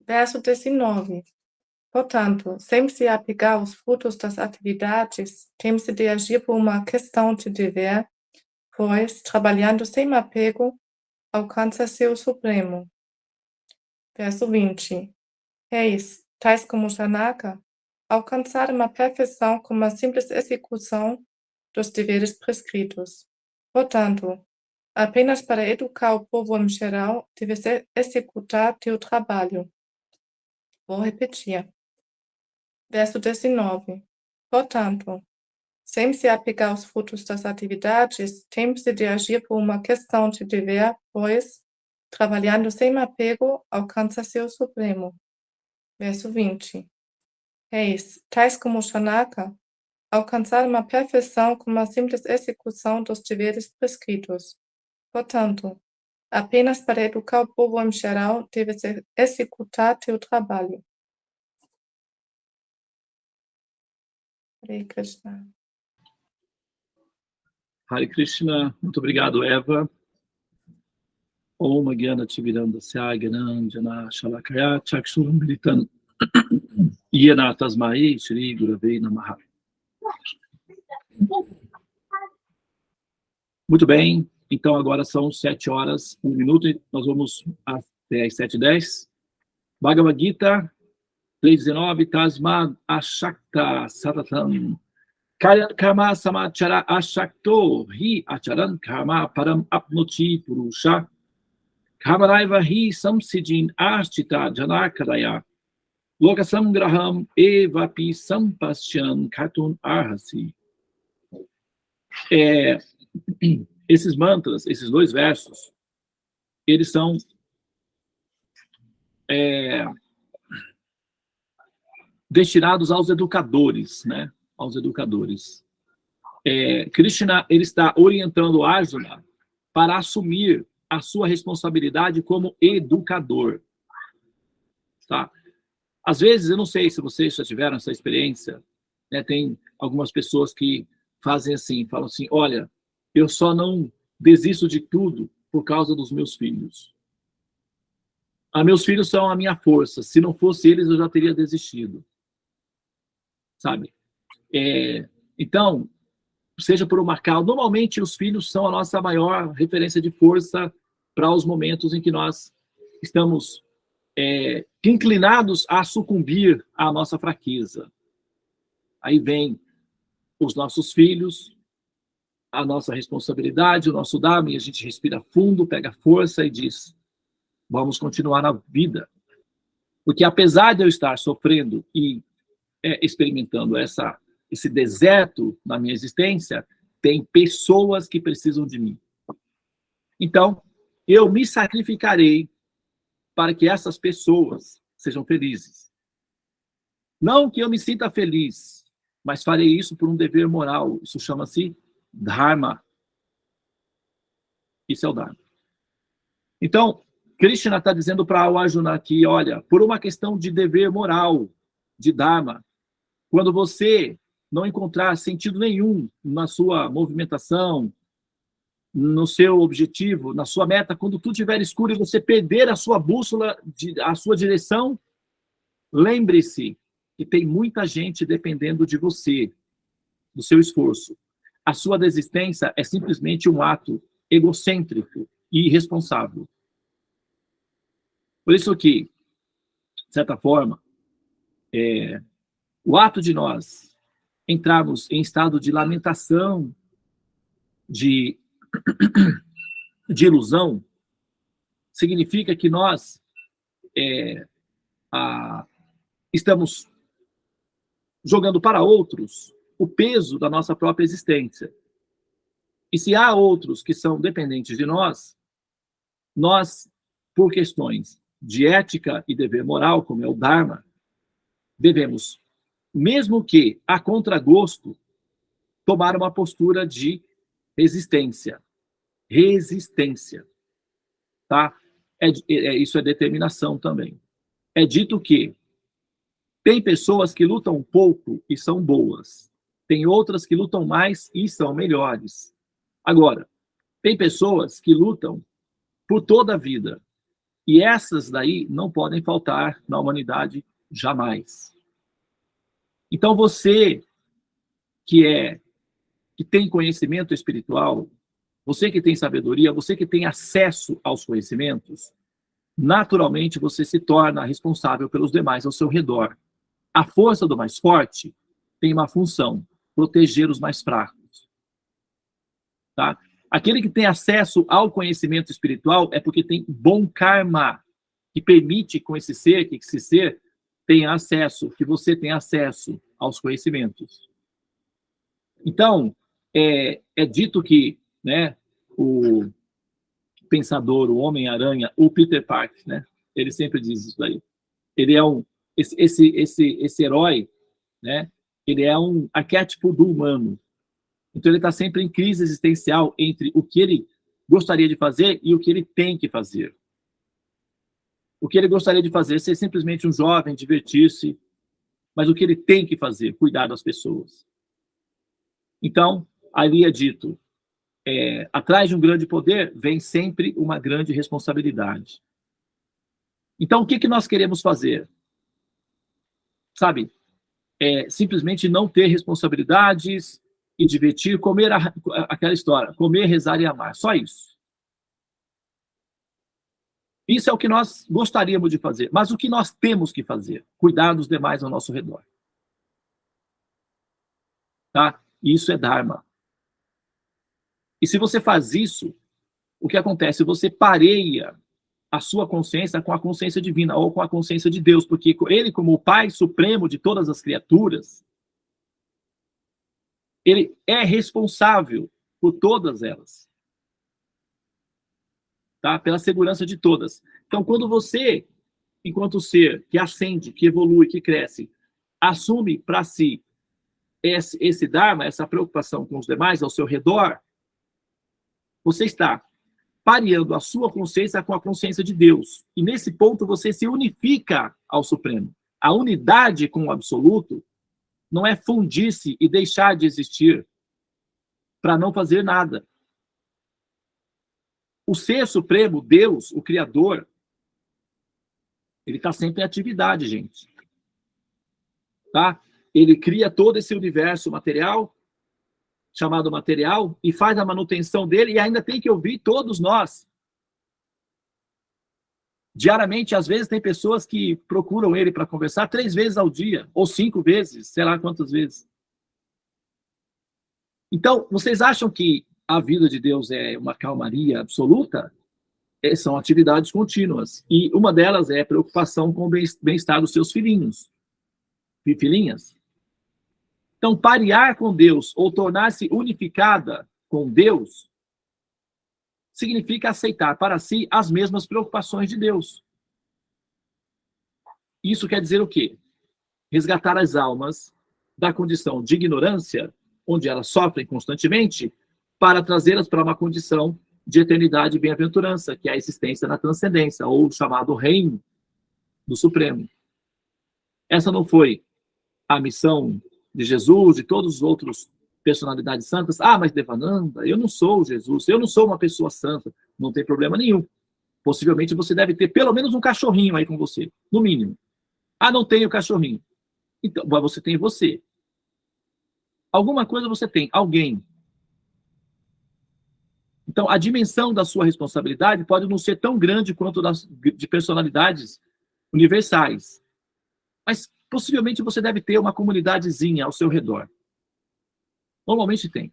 Verso 19. Portanto, sem se apegar aos frutos das atividades, tem-se de agir por uma questão de dever, pois, trabalhando sem apego, alcança-se o Supremo. Verso 20. Reis, tais como Janaka, alcançaram a perfeição com a simples execução dos deveres prescritos. Portanto, apenas para educar o povo em geral, deve-se executar teu trabalho. Vou repetir. Verso 19. Portanto, sem se apegar aos frutos das atividades, tem-se de agir por uma questão de dever, pois, trabalhando sem apego, alcança-se o Supremo. Verso 20. Reis, tais como Janaka, alcançaram a perfeição com a simples execução dos deveres prescritos. Portanto, apenas para educar o povo em geral, deve-se executar teu trabalho. Hare Krishna. Hare Krishna, muito obrigado, Eva. Om Gyana Tivirandasya Gyananjana Shalakaya Chakshuram Militam Yena Tasmai Shri Gurave Namaha. Muito bem, então agora são 7 horas, 1 minuto, e nós vamos até as 7h10. Bhagavad Gita, 3:19, Tasma Ashakta Satatam Karma Samachara Ashakto Hi Acharan Karma Param Apnoti Purusha Kamaraiva Hi Samsidin Ashtita Janakaraya Lokasamgraham Evapi Sampasyan Katun Arhasi. Esses mantras, esses 2 versos, eles são destinados aos educadores, né? Aos educadores. Krishna, ele está orientando Arjuna para assumir a sua responsabilidade como educador. Tá? Às vezes, eu não sei se vocês já tiveram essa experiência, né? Tem algumas pessoas que fazem assim, falam assim, olha, eu só não desisto de tudo por causa dos meus filhos. Meus filhos são a minha força. Se não fosse eles, eu já teria desistido. Sabe? Então, seja por uma causa, normalmente os filhos são a nossa maior referência de força para os momentos em que nós estamos inclinados a sucumbir à nossa fraqueza. Aí vem os nossos filhos, a nossa responsabilidade, o nosso dharma, e a gente respira fundo, pega força e diz, vamos continuar na vida. Porque apesar de eu estar sofrendo e experimentando esse deserto na minha existência, tem pessoas que precisam de mim. Então, eu me sacrificarei para que essas pessoas sejam felizes. Não que eu me sinta feliz, mas farei isso por um dever moral. Isso chama-se Dharma. Isso é o Dharma. Então, Krishna está dizendo para o Arjuna aqui, olha, por uma questão de dever moral, de Dharma, quando você não encontrar sentido nenhum na sua movimentação, no seu objetivo, na sua meta, quando tudo estiver escuro e você perder a sua bússola, a sua direção, lembre-se que tem muita gente dependendo de você, do seu esforço. A sua desistência é simplesmente um ato egocêntrico e irresponsável. Por isso que, de certa forma, o ato de nós entrarmos em estado de lamentação, de ilusão, significa que nós estamos jogando para outros o peso da nossa própria existência. E se há outros que são dependentes de nós, por questões de ética e dever moral, como é o Dharma, devemos, mesmo que a contragosto, tomar uma postura de resistência. Resistência. Tá? Isso é determinação também. É dito que tem pessoas que lutam pouco e são boas. Tem outras que lutam mais e são melhores. Agora, tem pessoas que lutam por toda a vida E essas daí não podem faltar na humanidade jamais. Então você que tem conhecimento espiritual, você que tem sabedoria, você que tem acesso aos conhecimentos, naturalmente você se torna responsável pelos demais ao seu redor. A força do mais forte tem uma função: proteger os mais fracos. Tá? Aquele que tem acesso ao conhecimento espiritual é porque tem bom karma, que permite com esse ser, que esse ser tenha acesso, que você tenha acesso aos conhecimentos. Então, é dito que, né, o pensador, o Homem-Aranha, o Peter Parker, né, ele sempre diz isso daí. Ele é esse herói, né, ele é um arquétipo do humano. Então ele está sempre em crise existencial entre o que ele gostaria de fazer e o que ele tem que fazer. O que ele gostaria de fazer é ser simplesmente um jovem, divertir-se, mas o que ele tem que fazer? Cuidar das pessoas. Então, ali é dito, atrás de um grande poder vem sempre uma grande responsabilidade. Então, o que nós queremos fazer? Sabe, simplesmente não ter responsabilidades e divertir, comer aquela história, comer, rezar e amar, só isso. Isso é o que nós gostaríamos de fazer, mas o que nós temos que fazer? Cuidar dos demais ao nosso redor. Tá? Isso é Dharma. E se você faz isso, o que acontece? Você pareia a sua consciência com a consciência divina, ou com a consciência de Deus, porque ele, como o Pai Supremo de todas as criaturas, ele é responsável por todas elas. Tá? Pela segurança de todas. Então, quando você, enquanto ser que ascende, que evolui, que cresce, assume para si esse Dharma, essa preocupação com os demais ao seu redor, você está pareando a sua consciência com a consciência de Deus. E nesse ponto você se unifica ao Supremo. A unidade com o Absoluto não é fundir-se e deixar de existir para não fazer nada. O Ser Supremo, Deus, o Criador, ele está sempre em atividade, gente. Tá? Ele cria todo esse universo material, chamado material, e faz a manutenção dele, e ainda tem que ouvir todos nós. Diariamente, às vezes, tem pessoas que procuram ele para conversar 3 vezes ao dia, ou 5 vezes, sei lá quantas vezes. Então, vocês acham que a vida de Deus é uma calmaria absoluta? São atividades contínuas. E uma delas é a preocupação com o bem-estar dos seus filhinhos e filhinhas. Então, parear com Deus ou tornar-se unificada com Deus significa aceitar para si as mesmas preocupações de Deus. Isso quer dizer o quê? Resgatar as almas da condição de ignorância, onde elas sofrem constantemente, para trazê-las para uma condição de eternidade e bem-aventurança, que é a existência na transcendência, ou o chamado reino do Supremo. Essa não foi a missão de Jesus e todos os outros personalidades santas? Ah, mas Devananda, eu não sou Jesus, eu não sou uma pessoa santa. Não tem problema nenhum. Possivelmente você deve ter pelo menos um cachorrinho aí com você, no mínimo. Ah, não tenho cachorrinho. Então, você tem você. Alguma coisa você tem, alguém. Então, a dimensão da sua responsabilidade pode não ser tão grande quanto de personalidades universais. Mas, possivelmente, você deve ter uma comunidadezinha ao seu redor. Normalmente tem.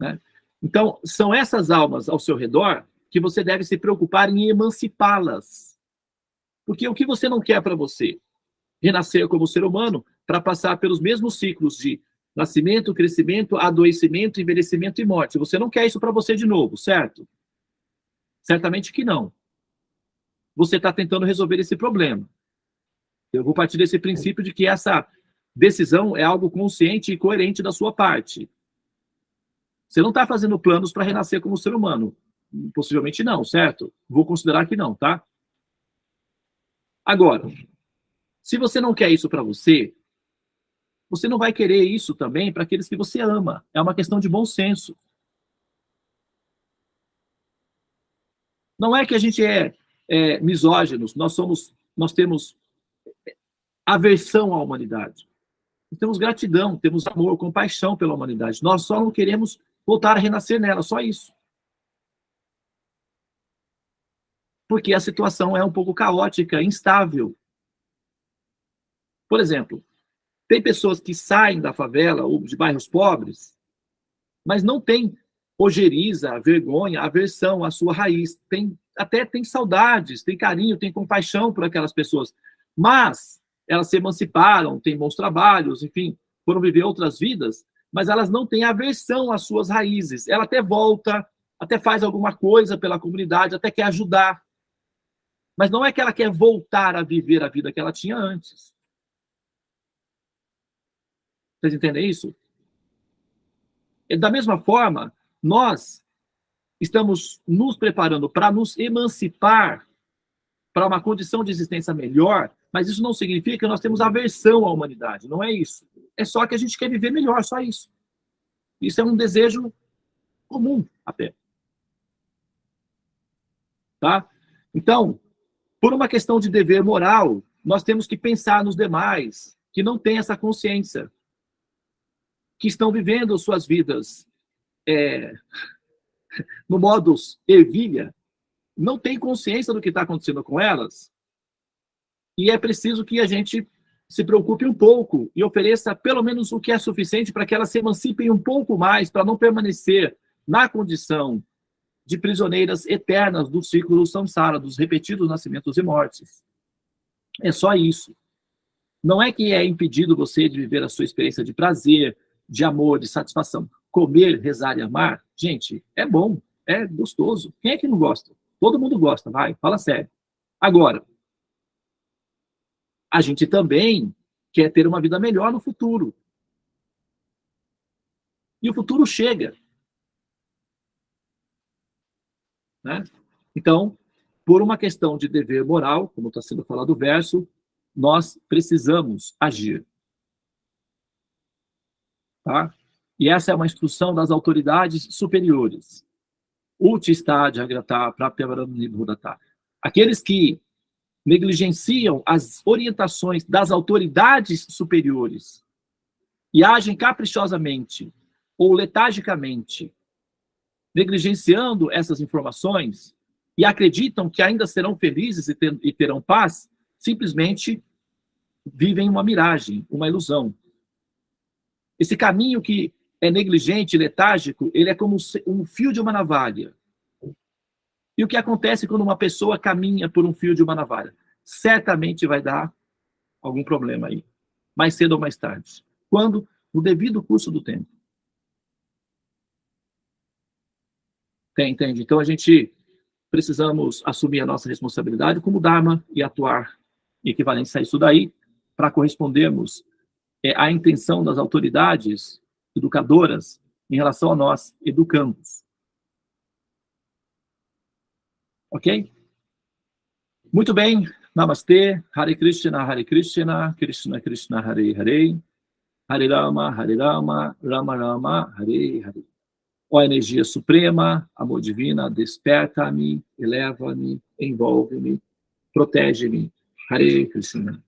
Né? Então, são essas almas ao seu redor que você deve se preocupar em emancipá-las. Porque o que você não quer para você? Renascer como ser humano para passar pelos mesmos ciclos de nascimento, crescimento, adoecimento, envelhecimento e morte. Você não quer isso para você de novo, certo? Certamente que não. Você está tentando resolver esse problema. Eu vou partir desse princípio de que essa decisão é algo consciente e coerente da sua parte. Você não está fazendo planos para renascer como ser humano. Possivelmente não, certo? Vou considerar que não, tá? Agora, se você não quer isso para você, você não vai querer isso também para aqueles que você ama. É uma questão de bom senso. Não é que a gente é misóginos, nós temos aversão à humanidade. Temos gratidão, temos amor, compaixão pela humanidade. Nós só não queremos voltar a renascer nela, só isso. Porque a situação é um pouco caótica, instável. Por exemplo, tem pessoas que saem da favela ou de bairros pobres, mas não têm ojeriza, vergonha, aversão à sua raiz. Até tem saudades, tem carinho, tem compaixão por aquelas pessoas. Mas elas se emanciparam, têm bons trabalhos, enfim, foram viver outras vidas, mas elas não têm aversão às suas raízes. Ela até volta, até faz alguma coisa pela comunidade, até quer ajudar. Mas não é que ela quer voltar a viver a vida que ela tinha antes. Vocês entendem isso? E da mesma forma, nós estamos nos preparando para nos emancipar para uma condição de existência melhor, mas isso não significa que nós temos aversão à humanidade, não é isso. É só que a gente quer viver melhor, só isso. Isso é um desejo comum até. Tá? Então, por uma questão de dever moral, nós temos que pensar nos demais que não têm essa consciência, que estão vivendo suas vidas no modus ervilha, não têm consciência do que está acontecendo com elas, e é preciso que a gente se preocupe um pouco e ofereça pelo menos o que é suficiente para que elas se emancipem um pouco mais, para não permanecer na condição de prisioneiras eternas do ciclo samsara, dos repetidos nascimentos e mortes. É só isso. Não é que é impedido você de viver a sua experiência de prazer, de amor, de satisfação. Comer, rezar e amar, gente, é bom, é gostoso. Quem é que não gosta? Todo mundo gosta, vai, fala sério. Agora, a gente também quer ter uma vida melhor no futuro. E o futuro chega. Né? Então, por uma questão de dever moral, como está sendo falado no verso, nós precisamos agir. Tá? E essa é uma instrução das autoridades superiores. Aqueles que negligenciam as orientações das autoridades superiores e agem caprichosamente ou letagicamente, negligenciando essas informações e acreditam que ainda serão felizes e terão paz, simplesmente vivem uma miragem, uma ilusão. Esse caminho que é negligente, letárgico, ele é como um fio de uma navalha. E o que acontece quando uma pessoa caminha por um fio de uma navalha? Certamente vai dar algum problema aí, mais cedo ou mais tarde. Quando? No devido curso do tempo. Entende? Então a gente precisamos assumir a nossa responsabilidade como Dharma e atuar em equivalência a isso daí, para correspondermos à intenção das autoridades educadoras em relação a nós, educamos. Ok? Muito bem. Namastê. Hare Krishna, Krishna Krishna, Hare Hare, Hare Rama, Rama Rama, Hare Hare. Ó energia suprema, amor divina, desperta-me, eleva-me, envolve-me, protege-me. Hare Krishna.